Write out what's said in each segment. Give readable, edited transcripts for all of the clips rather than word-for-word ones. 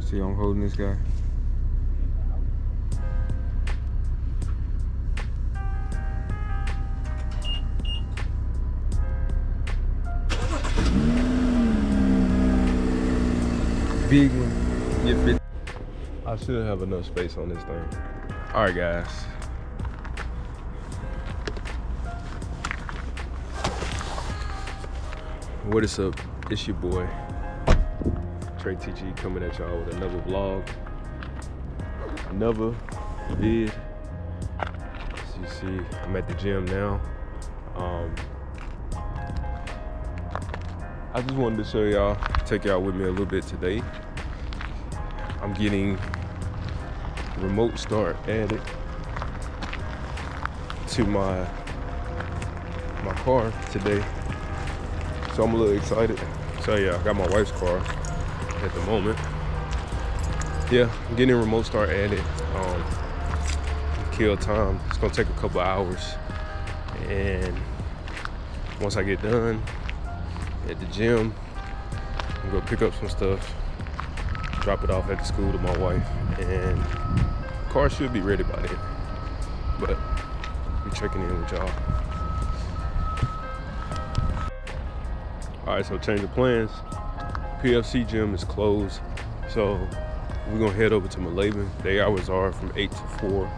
See, I'm holding this guy. Big one. Get fit. I should have enough space on this thing. All right, guys. What is up? It's your boy, Trey TG, coming at y'all with another vlog, another vid. As you see, I'm at the gym now. I just wanted to show y'all, take y'all with me a little bit today. I'm getting remote start added to my car today. So I'm a little excited. So yeah, I got my wife's car at the moment. Yeah, I'm getting remote start added. Kill time. It's gonna take a couple hours. And once I get done at the gym, I'm gonna pick up some stuff, drop it off at the school to my wife, and the car should be ready by then. But I'm checking in with y'all. All right, so change of plans. PFC gym is closed, so we're gonna head over to Malaban. The hours are from 8 to 4.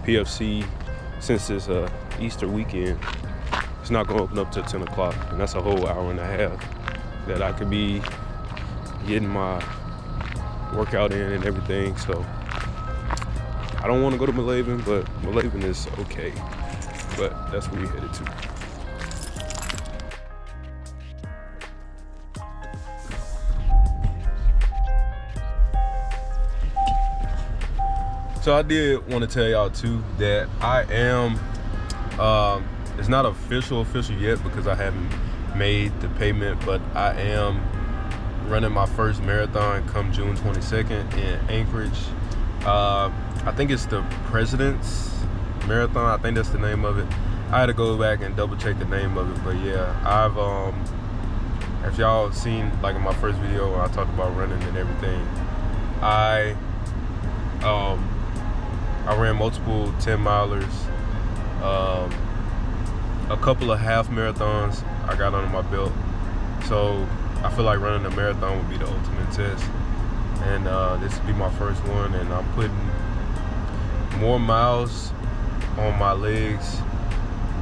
PFC, since it's Easter weekend, it's not gonna open up till 10 o'clock, and that's a whole hour and a half that I could be getting my workout in and everything. So I don't want to go to Malaban, but Malaban is okay. But that's where we headed to. So I did want to tell y'all too that I am, it's not official yet because I haven't made the payment, but I am running my first marathon come June 22nd in Anchorage. I think it's the President's Marathon. I think that's the name of it. I had to go back and double check the name of it, but yeah, I've, if y'all seen like in my first video where I talked about running and everything, I ran multiple 10-milers, a couple of half marathons I got under my belt. So I feel like running a marathon would be the ultimate test. And this would be my first one, and I'm putting more miles on my legs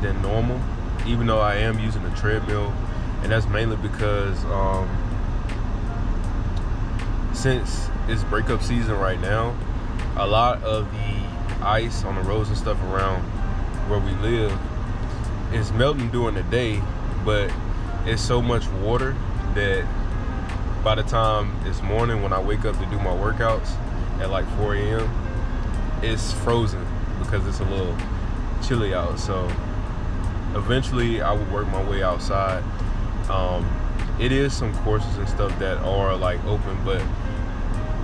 than normal, even though I am using a treadmill. And that's mainly because since it's breakup season right now, a lot of the ice on the roads and stuff around where we live is melting during the day, but it's so much water that by the time it's morning when I wake up to do my workouts at like 4 a.m., it's frozen because it's a little chilly out. So eventually I will work my way outside. It is some courses and stuff that are like open, but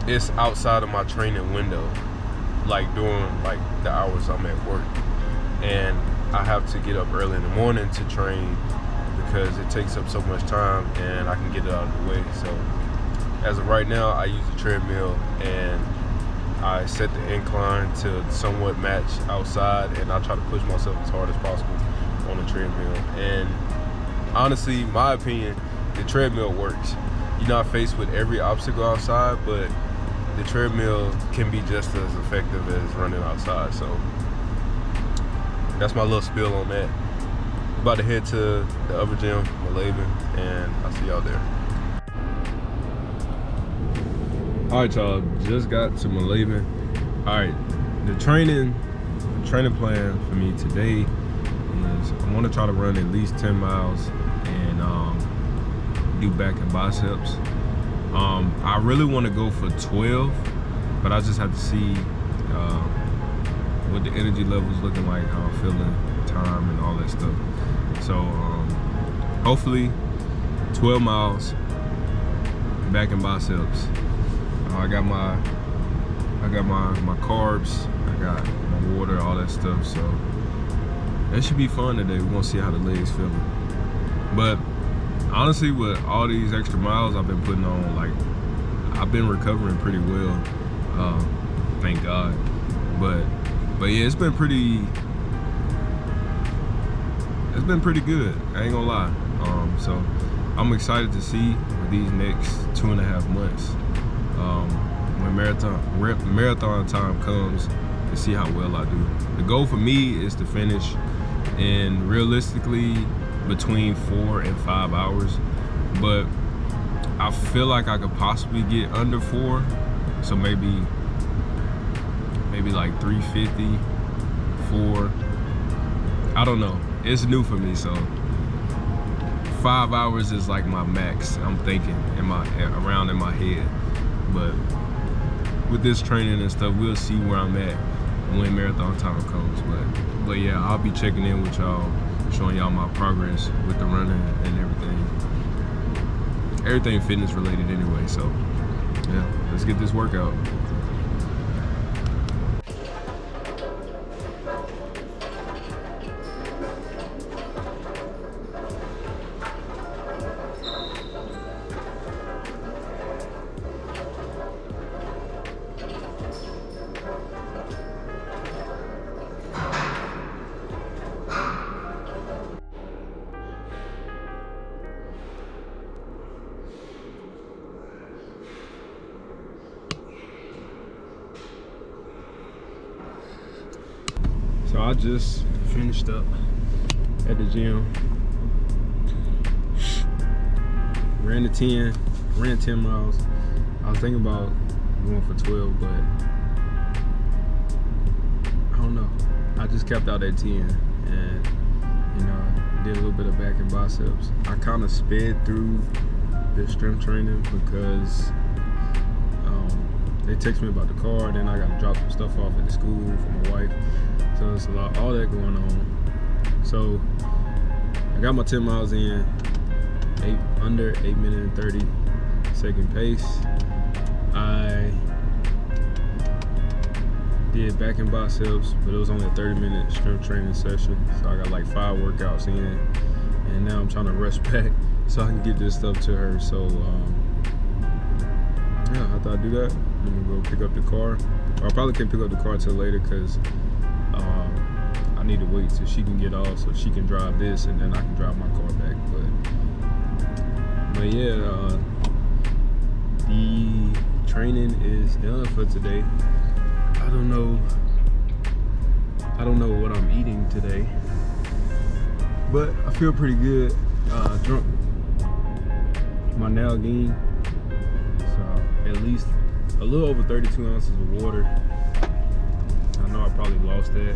it's outside of my training window, like during like the hours I'm at work, and I have to get up early in the morning to train because it takes up so much time and I can get it out of the way. So as of right now, I use a treadmill and I set the incline to somewhat match outside, and I try to push myself as hard as possible on the treadmill. And honestly, my opinion, the treadmill works. You're not faced with every obstacle outside, but the treadmill can be just as effective as running outside. So that's my little spiel on that. About to head to the other gym, Malaban, and I'll see y'all there. All right, y'all, just got to Malaban. All right, the training plan for me today is I want to try to run at least 10 miles and do back and biceps. I really want to go for 12, but I just have to see what the energy level is looking like, how I'm feeling, time, and all that stuff. So hopefully 12 miles, back and biceps. I got my carbs, I got my water, all that stuff. So that should be fun today. We're gonna see how the legs feeling. But honestly, with all these extra miles I've been putting on, like, I've been recovering pretty well, thank God. But yeah, it's been pretty good. I ain't gonna lie. So I'm excited to see these next 2.5 months, when marathon time comes, to see how well I do. The goal for me is to finish in realistically between 4 and 5 hours, but I feel like I could possibly get under 4, so maybe like 350, 4. I don't know. It's new for me, so 5 hours is like my max. I'm thinking around in my head, but with this training and stuff, we'll see where I'm at when marathon time comes. But yeah, I'll be checking in with y'all, showing y'all my progress with the running and everything fitness related anyway. So yeah, let's get this workout. So I just finished up at the gym. Ran 10 miles. I was thinking about going for 12, but I don't know. I just kept out at 10, and did a little bit of back and biceps. I kind of sped through the strength training because they text me about the car, then I got to drop some stuff off at the school for my wife. So it's all that going on. So I got my 10 miles in, under 8 minute and 30 second pace. I did back and biceps, but it was only a 30-minute strength training session. So I got like 5 workouts in, and now I'm trying to rush back so I can get this stuff to her. So yeah, I thought I'd do that. I'm gonna go pick up the car. Or I probably can't pick up the car till later because I need to wait till she can get off so she can drive this, and then I can drive my car back. But yeah, the training is done for today. I don't know what I'm eating today, but I feel pretty good. Drunk my Nalgene, so at least a little over 32 ounces of water. I know I probably lost that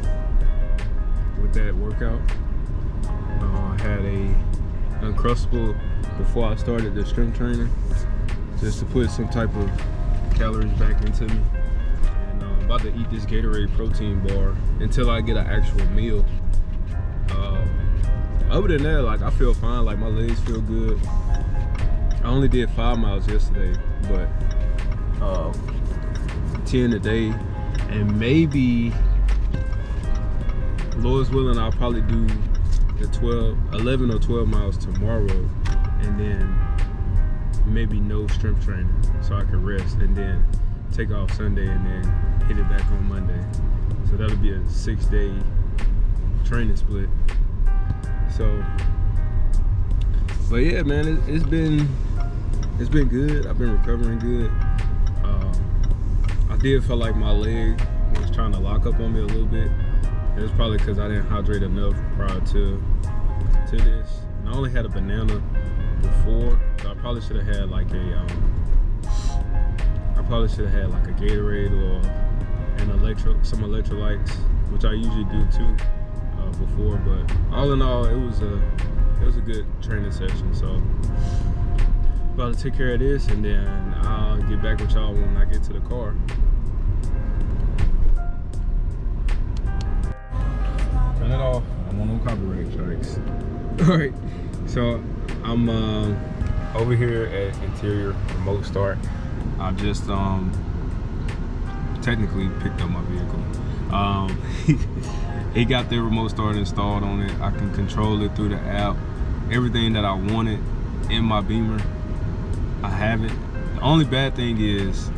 with that workout. I had a Uncrustable before I started the strength training, just to put some type of calories back into me. And I'm about to eat this Gatorade protein bar until I get an actual meal. Other than that, like, I feel fine. Like, my legs feel good. I only did 5 miles yesterday, but 10 today, and maybe, Lord's willing, I'll probably do the 11 or 12 miles tomorrow, and then maybe no strength training, so I can rest, and then take off Sunday, and then hit it back on Monday. So that'll be a 6-day training split. So, but yeah, man, it's been good. I've been recovering good. I did feel like my leg was trying to lock up on me a little bit. It was probably because I didn't hydrate enough prior to this. And I only had a banana before, so I probably should have had like a Gatorade or some electrolytes, which I usually do too before. But all in all, it was a good training session. So about to take care of this, and then I'll get back with y'all when I get to the car. Turn it off. I want no copyright strikes. All right, so I'm over here at Interior Remote Start. I just technically picked up my vehicle. It got the remote start installed on it. I can control it through the app. Everything that I wanted in my Beamer, I have it. The only bad thing is,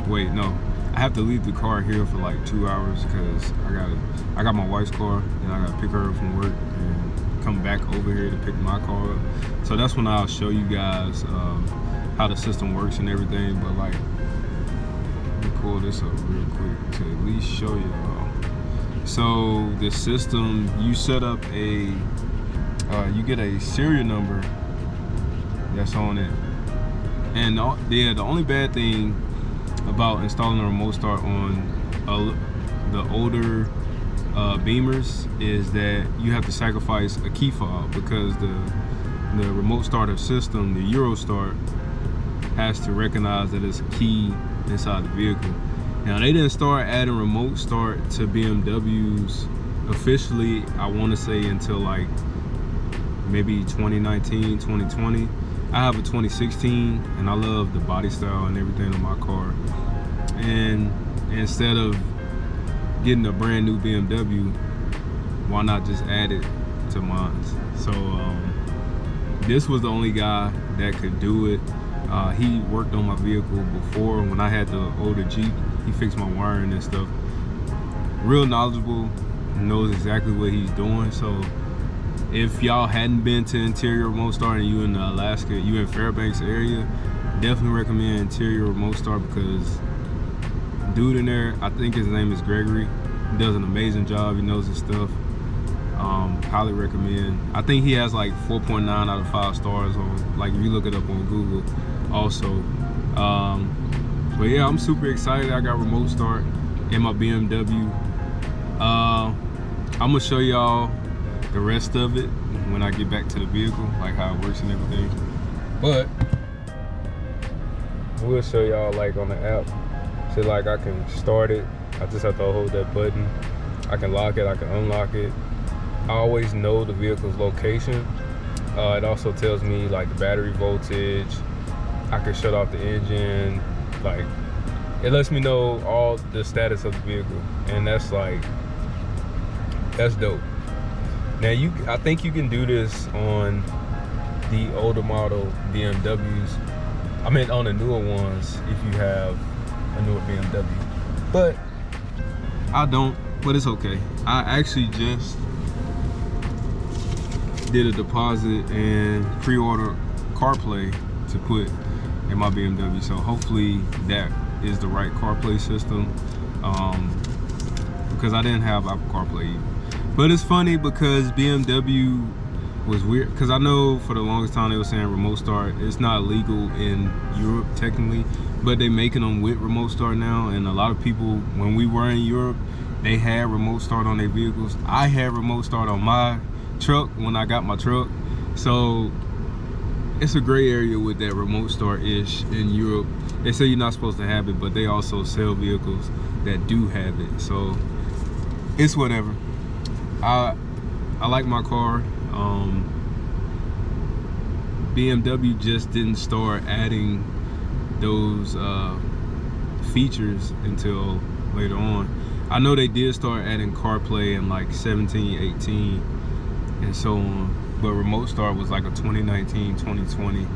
wait, no. I have to leave the car here for like 2 hours because I got my wife's car and I gotta pick her up from work and come back over here to pick my car up. So that's when I'll show you guys how the system works and everything. But like, let me pull this up real quick to at least show y'all. So the system, you set up a, you get a serial number that's on it. And the only bad thing about installing a remote start on the older Beamers is that you have to sacrifice a key fob because the remote starter system, the Eurostart, has to recognize that it's a key inside the vehicle. Now they didn't start adding remote start to BMWs officially, I want to say, until like maybe 2019, 2020. I have a 2016 and I love the body style and everything on my car. And instead of getting a brand new BMW, why not just add it to mine? So this was the only guy that could do it. He worked on my vehicle before when I had the older Jeep. He fixed my wiring and stuff. Real knowledgeable, knows exactly what he's doing. So if y'all hadn't been to Interior Remote Start and you in Alaska, you in Fairbanks area, definitely recommend Interior Remote Start because dude in there, I think his name is Gregory, he does an amazing job. He knows his stuff. Highly recommend. I think he has like 4.9 out of 5 stars on, like, if you look it up on Google also. But yeah, I'm super excited. I got remote start in my BMW. I'm gonna show y'all the rest of it when I get back to the vehicle, like how it works and everything. But we'll show y'all like on the app. So like I can start it, I just have to hold that button. I can lock it, I can unlock it. I always know the vehicle's location. It also tells me like the battery voltage. I can shut off the engine. Like, it lets me know all the status of the vehicle, and that's dope. Now I think you can do this on the older model BMWs. I mean on the newer ones if you have a newer BMW. But I don't, but it's okay. I actually just did a deposit and pre-order CarPlay to put in my BMW. So hopefully that is the right CarPlay system. Because I didn't have Apple CarPlay either. But it's funny because BMW was weird, because I know for the longest time they were saying remote start. It's not legal in Europe technically, but they're making them with remote start now. And a lot of people, when we were in Europe, they had remote start on their vehicles. I had remote start on my truck when I got my truck. So it's a gray area with that remote start-ish in Europe. They say you're not supposed to have it, but they also sell vehicles that do have it. So it's whatever. I like my car. BMW just didn't start adding those features until later on. I know they did start adding CarPlay in like 17, 18 and so on, but remote start was like a 2019, 2020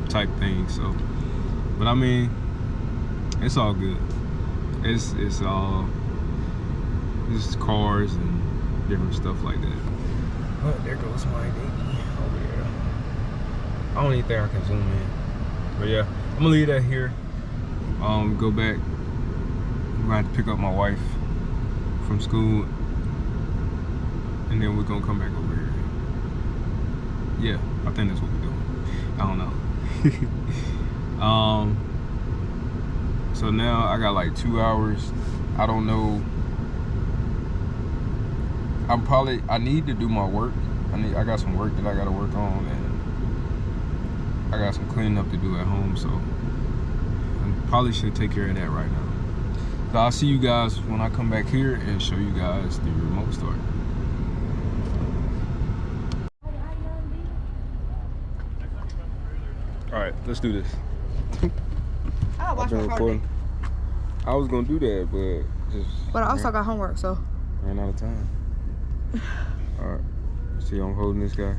type thing. So, but I mean, it's all good. It's cars and different stuff like that. Oh, there goes my baby over there. I don't even think I can zoom in, but yeah, I'm gonna leave that here. Go back. I'm gonna have to pick up my wife from school, and then we're gonna come back over here. Yeah, I think that's what we're doing. I don't know. So now I got like 2 hours. I don't know. I need to do my work. I got some work that I gotta work on, and I got some cleaning up to do at home, so I probably should take care of that right now. So I'll see you guys when I come back here and show you guys the remote start. All right, let's do this. I've been recording. I was gonna do that, but But I also got homework, so. Ran out of time. All right, see, I'm holding this guy.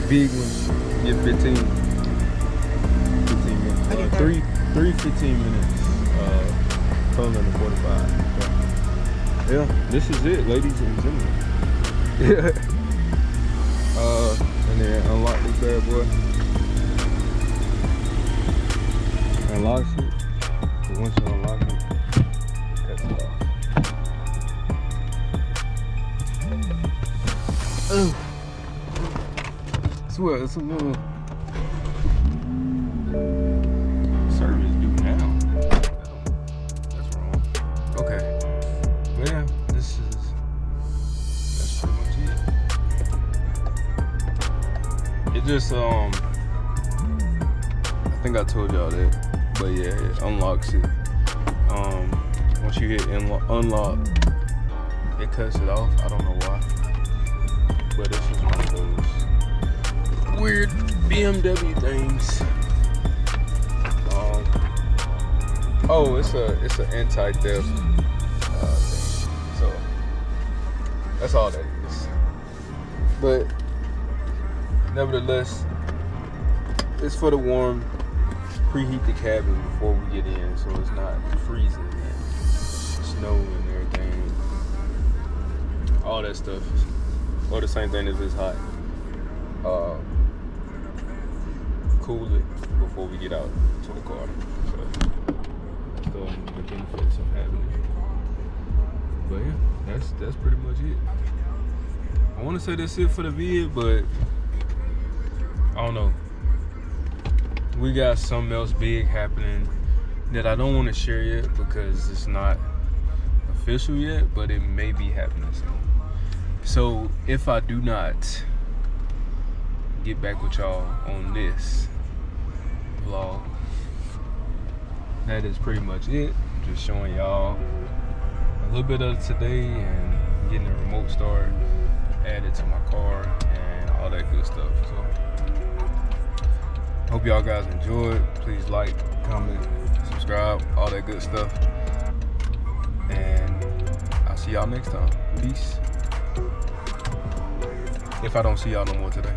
big one, get 15 minutes. I get 30. Three 15 minutes. Total of 45. So, yeah, this is it, ladies and gentlemen. And then unlock this bad boy. Unlocks it. But once you unlock it, cuts it off. Swear, it's a little service due now. That's wrong. Okay. Well, yeah, that's pretty much it. It just I think I told y'all that, but yeah, it unlocks it. Once you hit unlock, it cuts it off. I don't know why, but it's just one of those weird BMW things. Oh, it's an anti-theft thing. So that's all that is. But nevertheless, it's for the warm. Preheat the cabin before we get in, so it's not freezing and snow and everything. All that stuff. Or the same thing if it's hot. Cool it before we get out to the car. So that's the benefits of having it. But yeah, that's pretty much it. I want to say that's it for the vid, but I don't know. We got something else big happening that I don't want to share yet because it's not official yet, but it may be happening soon. So if I do not get back with y'all on this vlog, that is pretty much it. Just showing y'all a little bit of today and getting the remote start added to my car and all that good stuff. So hope y'all guys enjoyed. Please like, comment, subscribe, all that good stuff. And I'll see y'all next time. Peace. If I don't see y'all no more today.